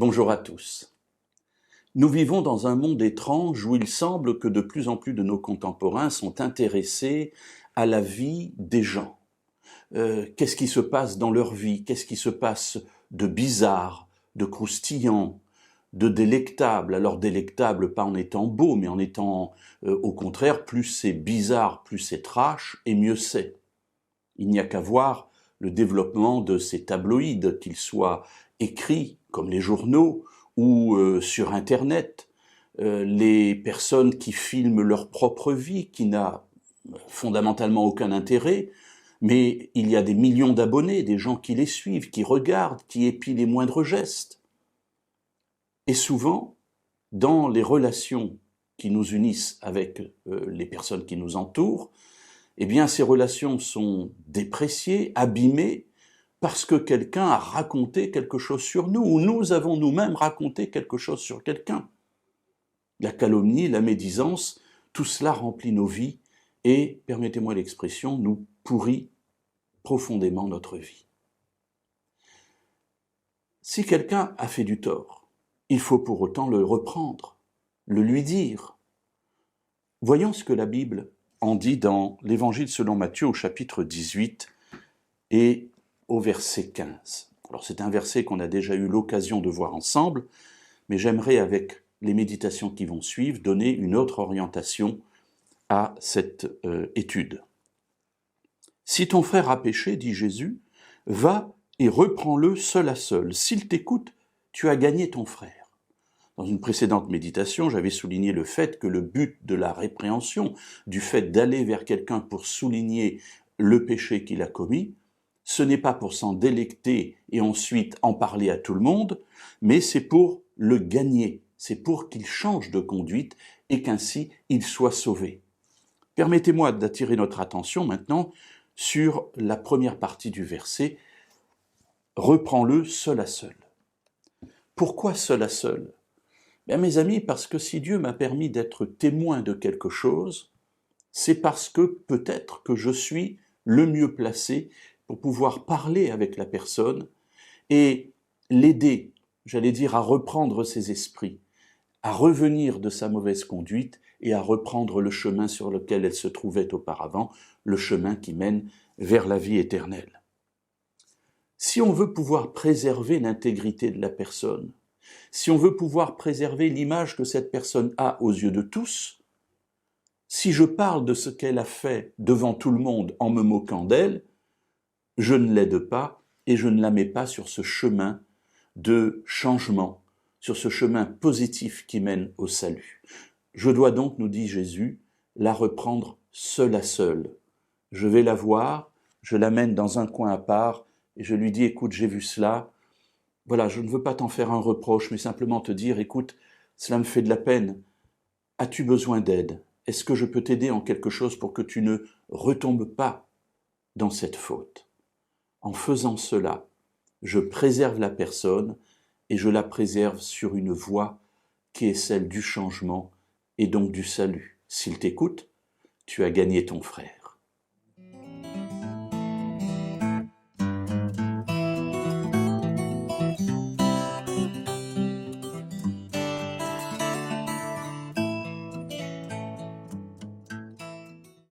Bonjour à tous. Nous vivons dans un monde étrange où il semble que de plus en plus de nos contemporains sont intéressés à la vie des gens. Qu'est-ce qui se passe dans leur vie? Qu'est-ce qui se passe de bizarre, de croustillant, de délectable? Alors délectable pas en étant beau, mais en étant au contraire, plus c'est bizarre, plus c'est trash, et mieux c'est. Il n'y a qu'à voir le développement de ces tabloïds, qu'ils soient écrits comme les journaux ou sur Internet, les personnes qui filment leur propre vie, qui n'a fondamentalement aucun intérêt, mais il y a des millions d'abonnés, des gens qui les suivent, qui regardent, qui épient les moindres gestes. Et souvent, dans les relations qui nous unissent avec les personnes qui nous entourent, eh bien, ces relations sont dépréciées, abîmées, parce que quelqu'un a raconté quelque chose sur nous, ou nous avons nous-mêmes raconté quelque chose sur quelqu'un. La calomnie, la médisance, tout cela remplit nos vies et, permettez-moi l'expression, nous pourrit profondément notre vie. Si quelqu'un a fait du tort, il faut pour autant le reprendre, le lui dire. Voyons ce que la Bible en dit dans l'Évangile selon Matthieu au chapitre 18 et au verset 15. Alors c'est un verset qu'on a déjà eu l'occasion de voir ensemble, mais j'aimerais avec les méditations qui vont suivre donner une autre orientation à cette étude. Si ton frère a péché, dit Jésus, va et reprends-le seul à seul. S'il t'écoute, tu as gagné ton frère. Dans une précédente méditation, j'avais souligné le fait que le but de la répréhension, du fait d'aller vers quelqu'un pour souligner le péché qu'il a commis, ce n'est pas pour s'en délecter et ensuite en parler à tout le monde, mais c'est pour le gagner, c'est pour qu'il change de conduite et qu'ainsi il soit sauvé. Permettez-moi d'attirer notre attention maintenant sur la première partie du verset. Reprends-le seul à seul. Pourquoi seul à seul? Bien, mes amis, parce que si Dieu m'a permis d'être témoin de quelque chose, c'est parce que peut-être que je suis le mieux placé pour pouvoir parler avec la personne et l'aider, j'allais dire, à reprendre ses esprits, à revenir de sa mauvaise conduite et à reprendre le chemin sur lequel elle se trouvait auparavant, le chemin qui mène vers la vie éternelle. Si on veut pouvoir préserver l'intégrité de la personne, si on veut pouvoir préserver l'image que cette personne a aux yeux de tous, si je parle de ce qu'elle a fait devant tout le monde en me moquant d'elle, je ne l'aide pas et je ne la mets pas sur ce chemin de changement, sur ce chemin positif qui mène au salut. Je dois donc, nous dit Jésus, la reprendre seule à seule. Je vais la voir, je l'amène dans un coin à part et je lui dis, écoute, j'ai vu cela, voilà, je ne veux pas t'en faire un reproche, mais simplement te dire, écoute, cela me fait de la peine. As-tu besoin d'aide? Est-ce que je peux t'aider en quelque chose pour que tu ne retombes pas dans cette faute? En faisant cela, je préserve la personne et je la préserve sur une voie qui est celle du changement et donc du salut. S'il t'écoute, tu as gagné ton frère.